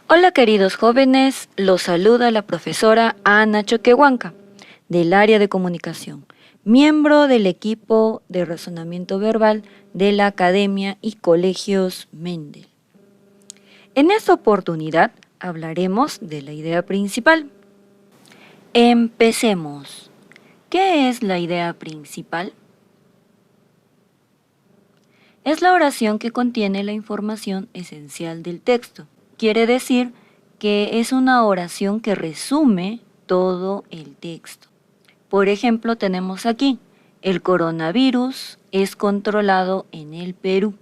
Hola queridos jóvenes, los saluda la profesora Ana Choquehuanca, del área de comunicación, miembro del equipo de razonamiento verbal de la Academia y Colegios Mendel. En esta oportunidad hablaremos de la idea principal. Empecemos. ¿Qué es la idea principal? Es la oración que contiene la información esencial del texto. Quiere decir que es una oración que resume todo el texto. Por ejemplo, tenemos aquí, el coronavirus es controlado en el Perú.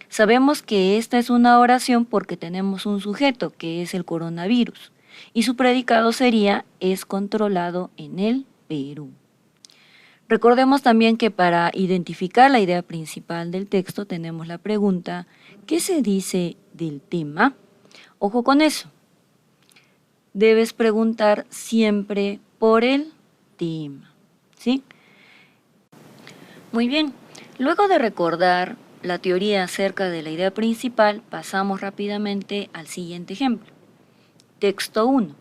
Sabemos que esta es una oración porque tenemos un sujeto que es el coronavirus y su predicado sería es controlado en el Perú. Recordemos también que para identificar la idea principal del texto tenemos la pregunta ¿qué se dice del tema? Ojo con eso. Debes preguntar siempre por el tema, ¿sí? Muy bien. Luego de recordar la teoría acerca de la idea principal, pasamos rápidamente al siguiente ejemplo. Texto 1.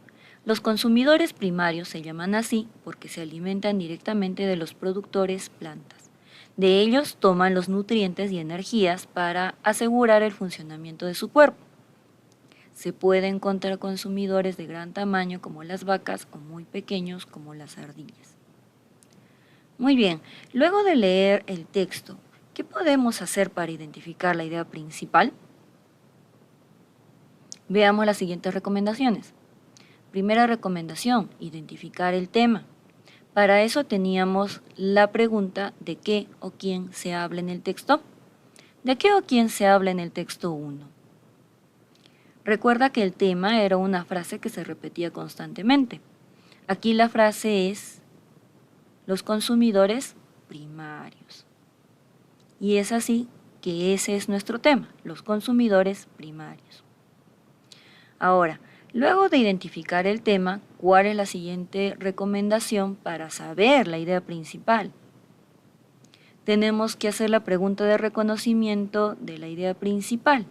Los consumidores primarios se llaman así porque se alimentan directamente de los productores plantas. De ellos toman los nutrientes y energías para asegurar el funcionamiento de su cuerpo. Se puede encontrar consumidores de gran tamaño como las vacas o muy pequeños como las ardillas. Muy bien, luego de leer el texto, ¿qué podemos hacer para identificar la idea principal? Veamos las siguientes recomendaciones. Primera recomendación, identificar el tema. Para eso teníamos la pregunta de qué o quién se habla en el texto. ¿De qué o quién se habla en el texto 1? Recuerda que el tema era una frase que se repetía constantemente. Aquí la frase es los consumidores primarios. Y es así que ese es nuestro tema, los consumidores primarios. Ahora, luego de identificar el tema, ¿cuál es la siguiente recomendación para saber la idea principal? Tenemos que hacer la pregunta de reconocimiento de la idea principal.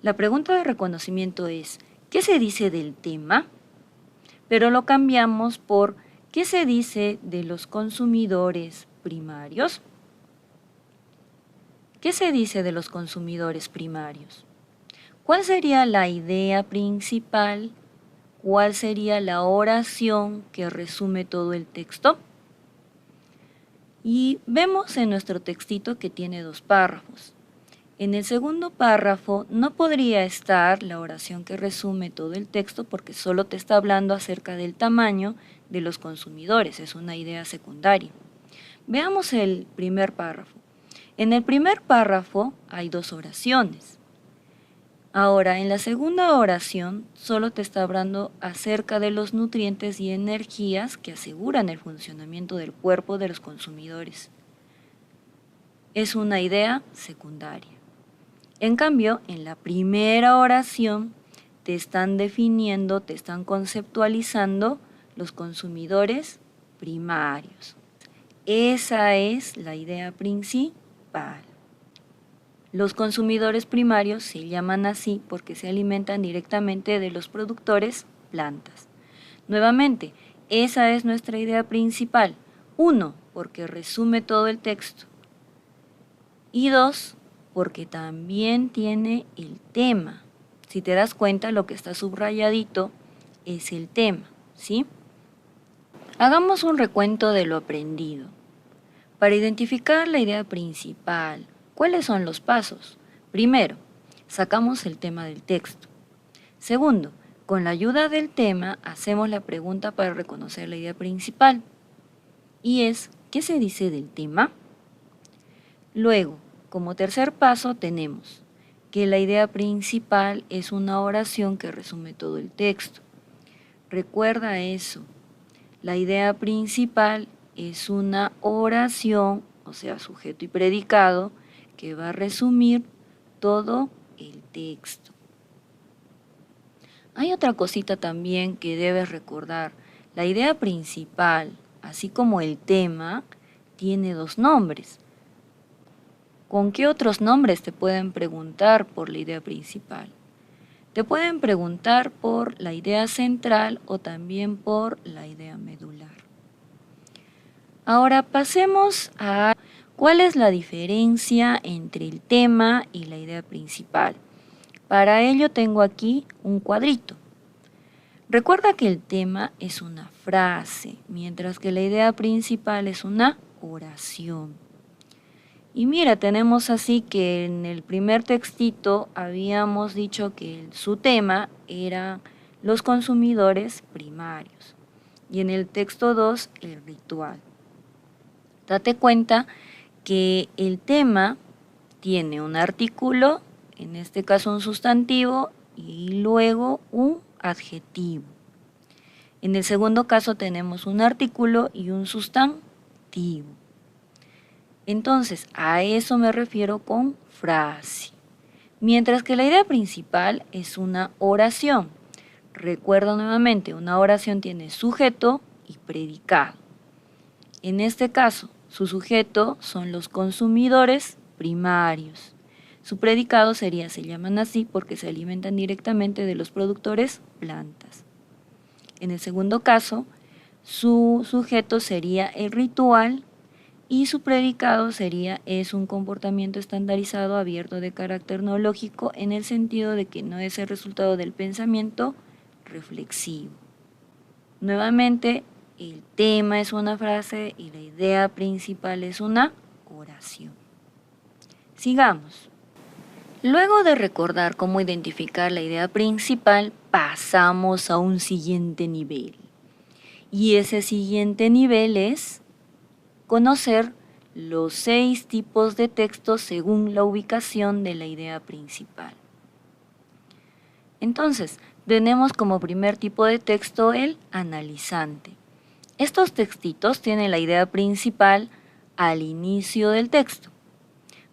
La pregunta de reconocimiento es, ¿qué se dice del tema? Pero lo cambiamos por, ¿qué se dice de los consumidores primarios? ¿Qué se dice de los consumidores primarios? ¿Cuál sería la idea principal? ¿Cuál sería la oración que resume todo el texto? Y vemos en nuestro textito que tiene 2 párrafos. En el segundo párrafo no podría estar la oración que resume todo el texto porque solo te está hablando acerca del tamaño de los consumidores, es una idea secundaria. Veamos el primer párrafo. En el primer párrafo hay 2 oraciones. Ahora, en la segunda oración solo te está hablando acerca de los nutrientes y energías que aseguran el funcionamiento del cuerpo de los consumidores. Es una idea secundaria. En cambio, en la primera oración te están definiendo, te están conceptualizando los consumidores primarios. Esa es la idea principal. Los consumidores primarios se llaman así porque se alimentan directamente de los productores plantas. Nuevamente, esa es nuestra idea principal. 1, porque resume todo el texto. Y 2, porque también tiene el tema. Si te das cuenta, lo que está subrayadito es el tema, ¿sí? Hagamos un recuento de lo aprendido. Para identificar la idea principal, ¿cuáles son los pasos? Primero, sacamos el tema del texto. Segundo, con la ayuda del tema hacemos la pregunta para reconocer la idea principal. Y es, ¿qué se dice del tema? Luego, como tercer paso tenemos que la idea principal es una oración que resume todo el texto. Recuerda eso. La idea principal es una oración, o sea, sujeto y predicado, que va a resumir todo el texto. Hay otra cosita también que debes recordar. La idea principal, así como el tema, tiene 2 nombres. ¿Con qué otros nombres te pueden preguntar por la idea principal? Te pueden preguntar por la idea central o también por la idea medular. Ahora pasemos a cuál es la diferencia entre el tema y la idea principal. Para ello tengo aquí un cuadrito. Recuerda que el tema es una frase, mientras que la idea principal es una oración. Y mira, tenemos así que en el primer textito habíamos dicho que su tema eran los consumidores primarios. Y en el texto 2, el ritual. Date cuenta que el tema tiene un artículo, en este caso un sustantivo, y luego un adjetivo. En el segundo caso tenemos un artículo y un sustantivo. Entonces, a eso me refiero con frase. Mientras que la idea principal es una oración. Recuerda nuevamente, una oración tiene sujeto y predicado. En este caso, su sujeto son los consumidores primarios. Su predicado se llaman así porque se alimentan directamente de los productores plantas. En el segundo caso, su sujeto sería el ritual y su predicado es un comportamiento estandarizado abierto de carácter no lógico en el sentido de que no es el resultado del pensamiento reflexivo. Nuevamente, el tema es una frase y la idea principal es una oración. Sigamos. Luego de recordar cómo identificar la idea principal, pasamos a un siguiente nivel. Y ese siguiente nivel es conocer los 6 tipos de textos según la ubicación de la idea principal. Entonces, tenemos como primer tipo de texto el analizante. Estos textitos tienen la idea principal al inicio del texto.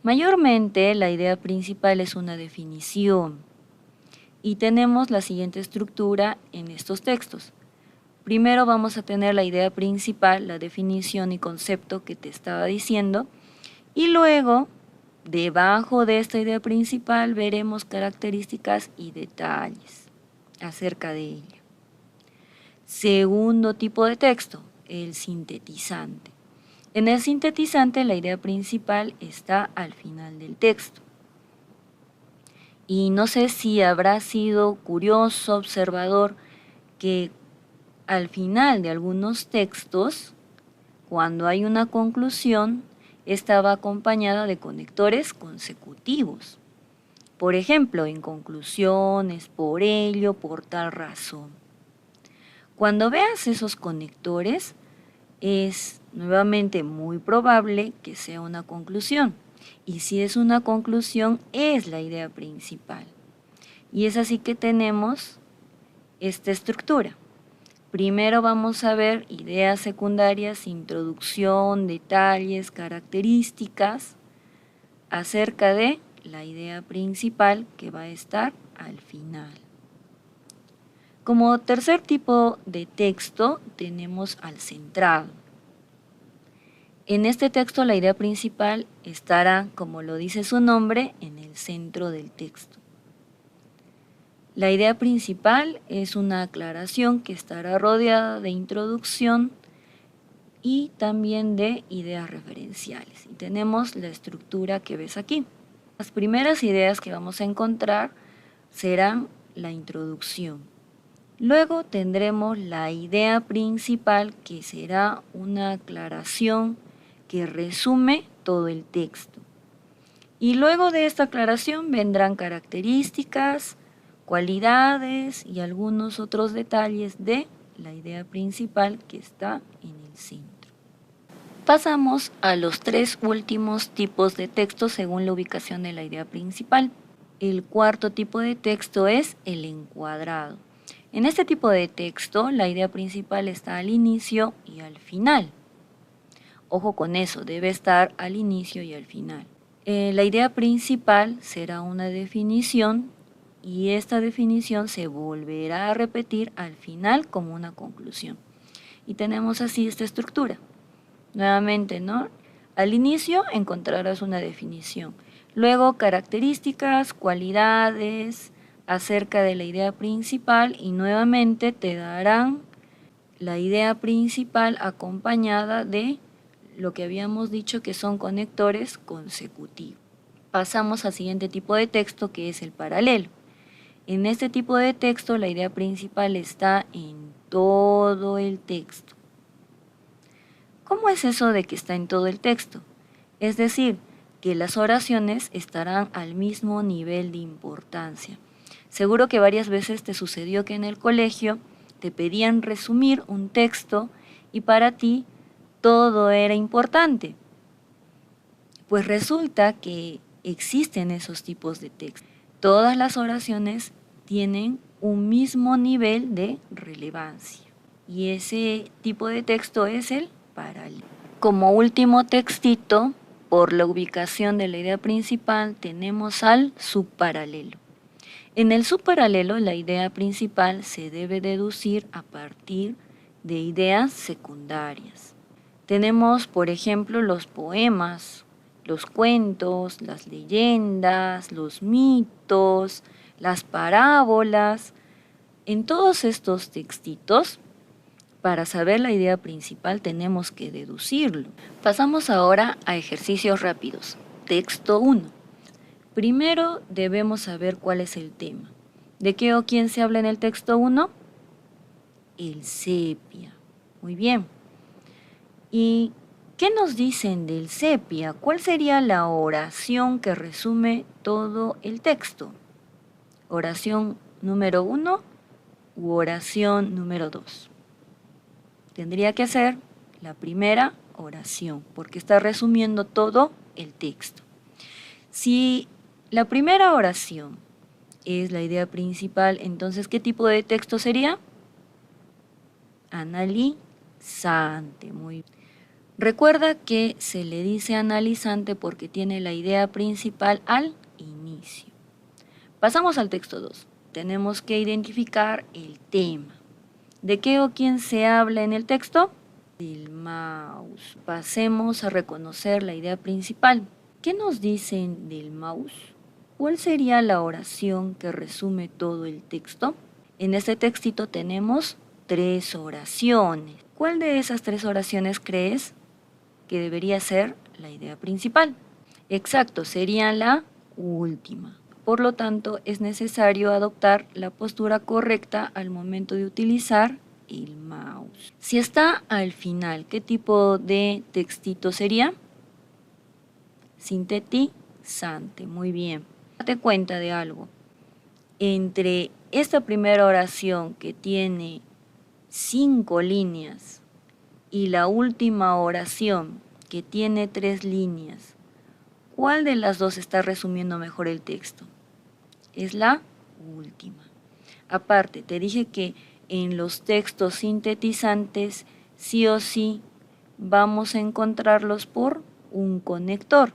Mayormente la idea principal es una definición y tenemos la siguiente estructura en estos textos. Primero vamos a tener la idea principal, la definición y concepto que te estaba diciendo y luego debajo de esta idea principal veremos características y detalles acerca de ella. Segundo tipo de texto, el sintetizante. En el sintetizante la idea principal está al final del texto. Y no sé si habrá sido curioso, observador, que al final de algunos textos, cuando hay una conclusión, esta va acompañada de conectores consecutivos. Por ejemplo, en conclusiones, por ello, por tal razón. Cuando veas esos conectores, es nuevamente muy probable que sea una conclusión. Y si es una conclusión, es la idea principal. Y es así que tenemos esta estructura. Primero vamos a ver ideas secundarias, introducción, detalles, características acerca de la idea principal que va a estar al final. Como tercer tipo de texto tenemos al centrado. En este texto la idea principal estará, como lo dice su nombre, en el centro del texto. La idea principal es una aclaración que estará rodeada de introducción y también de ideas referenciales. Y tenemos la estructura que ves aquí. Las primeras ideas que vamos a encontrar serán la introducción. Luego tendremos la idea principal que será una aclaración que resume todo el texto. Y luego de esta aclaración vendrán características, cualidades y algunos otros detalles de la idea principal que está en el centro. Pasamos a los 3 últimos tipos de texto según la ubicación de la idea principal. El cuarto tipo de texto es el encuadrado. En este tipo de texto, la idea principal está al inicio y al final. Ojo con eso, debe estar al inicio y al final. La idea principal será una definición y esta definición se volverá a repetir al final como una conclusión. Y tenemos así esta estructura. Nuevamente, ¿no? Al inicio encontrarás una definición. Luego características, cualidades, acerca de la idea principal y nuevamente te darán la idea principal acompañada de lo que habíamos dicho que son conectores consecutivos. Pasamos al siguiente tipo de texto, que es el paralelo. En este tipo de texto la idea principal está en todo el texto. ¿Cómo es eso de que está en todo el texto? Es decir, que las oraciones estarán al mismo nivel de importancia. Seguro que varias veces te sucedió que en el colegio te pedían resumir un texto y para ti todo era importante. Pues resulta que existen esos tipos de textos. Todas las oraciones tienen un mismo nivel de relevancia y ese tipo de texto es el paralelo. Como último textito, por la ubicación de la idea principal, tenemos al subparalelo. En el subparalelo, la idea principal se debe deducir a partir de ideas secundarias. Tenemos, por ejemplo, los poemas, los cuentos, las leyendas, los mitos, las parábolas. En todos estos textitos, para saber la idea principal tenemos que deducirlo. Pasamos ahora a ejercicios rápidos. Texto 1. Primero debemos saber cuál es el tema. ¿De qué o quién se habla en el texto 1? El sepia. Muy bien. ¿Y qué nos dicen del sepia? ¿Cuál sería la oración que resume todo el texto? ¿Oración número 1 u oración número 2? Tendría que ser la primera oración, porque está resumiendo todo el texto. Si la primera oración es la idea principal, entonces, ¿qué tipo de texto sería? Analizante. Muy bien. Recuerda que se le dice analizante porque tiene la idea principal al inicio. Pasamos al texto 2. Tenemos que identificar el tema. ¿De qué o quién se habla en el texto? Del mouse. Pasemos a reconocer la idea principal. ¿Qué nos dicen del mouse? ¿Cuál sería la oración que resume todo el texto? En este textito tenemos 3 oraciones. ¿Cuál de esas 3 oraciones crees que debería ser la idea principal? Exacto, sería la última. Por lo tanto, es necesario adoptar la postura correcta al momento de utilizar el mouse. Si está al final, ¿qué tipo de textito sería? Sintetizante. Muy bien. Date cuenta de algo. Entre esta primera oración que tiene 5 líneas y la última oración que tiene 3 líneas, ¿cuál de las dos está resumiendo mejor el texto? Es la última. Aparte, te dije que en los textos sintetizantes sí o sí vamos a encontrarlos por un conector.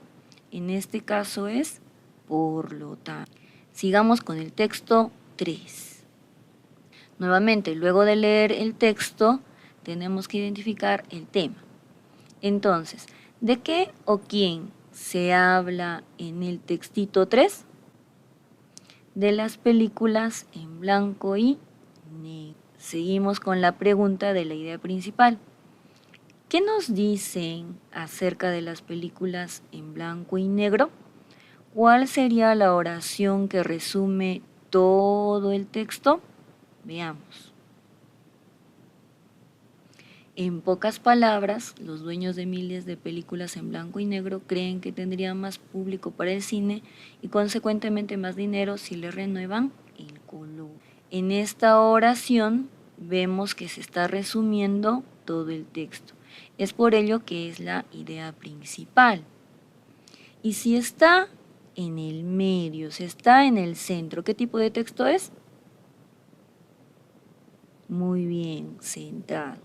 En este caso es por lo tanto. Sigamos con el texto 3. Nuevamente, luego de leer el texto, tenemos que identificar el tema. Entonces, ¿de qué o quién se habla en el textito 3? De las películas en blanco y negro. Seguimos con la pregunta de la idea principal. ¿Qué nos dicen acerca de las películas en blanco y negro? ¿Cuál sería la oración que resume todo el texto? Veamos. En pocas palabras, los dueños de miles de películas en blanco y negro creen que tendrían más público para el cine y consecuentemente más dinero si le renuevan el color. En esta oración vemos que se está resumiendo todo el texto. Es por ello que es la idea principal. Y si está en el medio, si está en el centro, ¿qué tipo de texto es? Muy bien, centrado.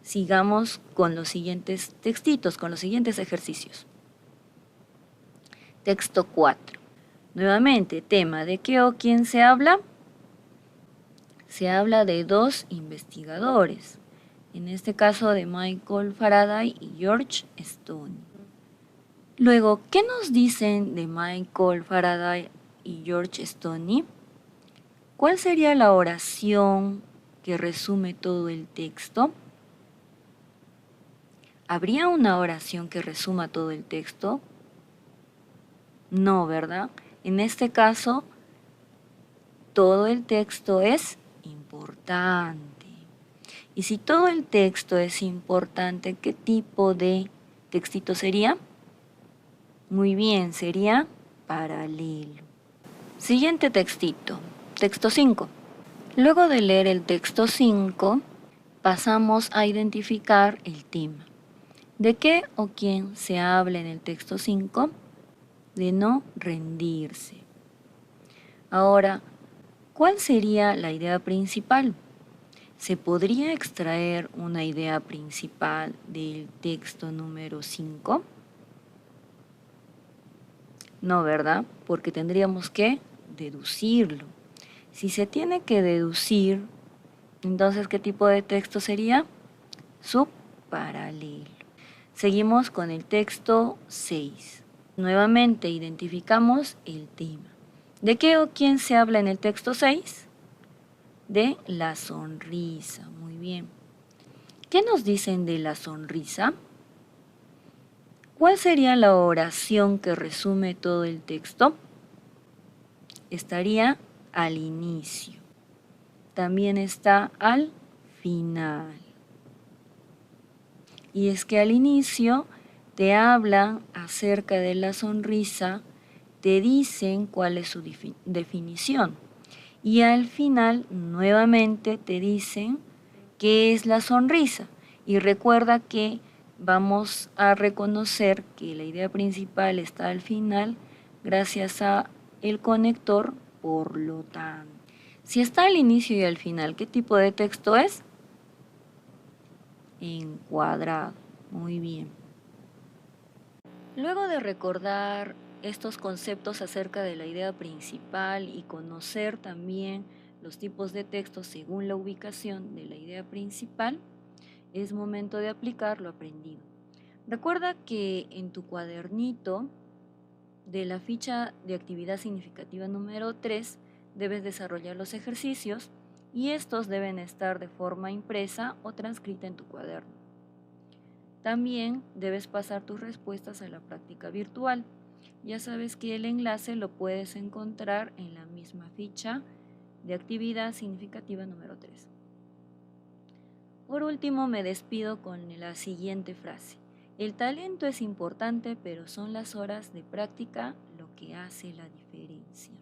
Sigamos con los siguientes textitos, con los siguientes ejercicios. Texto 4. Nuevamente, tema, ¿de qué o quién se habla? Se habla de 2 investigadores, en este caso de Michael Faraday y George Stone. Luego, ¿qué nos dicen de Michael Faraday y George Stoney. ¿Cuál sería la oración que resume todo el texto? ¿Habría una oración que resuma todo el texto? No, ¿verdad? En este caso, todo el texto es importante. Y si todo el texto es importante, ¿qué tipo de textito sería? Muy bien, sería paralelo. Siguiente textito, texto 5. Luego de leer el texto 5, pasamos a identificar el tema. ¿De qué o quién se habla en el texto 5? De no rendirse. Ahora, ¿cuál sería la idea principal? ¿Se podría extraer una idea principal del texto número 5? No, ¿verdad? Porque tendríamos que deducirlo. Si se tiene que deducir, entonces, ¿qué tipo de texto sería? Subparalelo. Seguimos con el texto 6. Nuevamente identificamos el tema. ¿De qué o quién se habla en el texto 6? De la sonrisa. Muy bien. ¿Qué nos dicen de la sonrisa? ¿Cuál sería la oración que resume todo el texto? Estaría al inicio. También está al final. Y es que al inicio te hablan acerca de la sonrisa, te dicen cuál es su definición. Y al final nuevamente te dicen qué es la sonrisa. Y recuerda que vamos a reconocer que la idea principal está al final gracias a el conector, por lo tanto. Si está al inicio y al final, ¿qué tipo de texto es? Encuadrado. Muy bien. Luego de recordar estos conceptos acerca de la idea principal y conocer también los tipos de textos según la ubicación de la idea principal, es momento de aplicar lo aprendido. Recuerda que en tu cuadernito de la ficha de actividad significativa número 3 debes desarrollar los ejercicios y estos deben estar de forma impresa o transcrita en tu cuaderno. También debes pasar tus respuestas a la práctica virtual. Ya sabes que el enlace lo puedes encontrar en la misma ficha de actividad significativa número 3. Por último, me despido con la siguiente frase. El talento es importante, pero son las horas de práctica lo que hace la diferencia.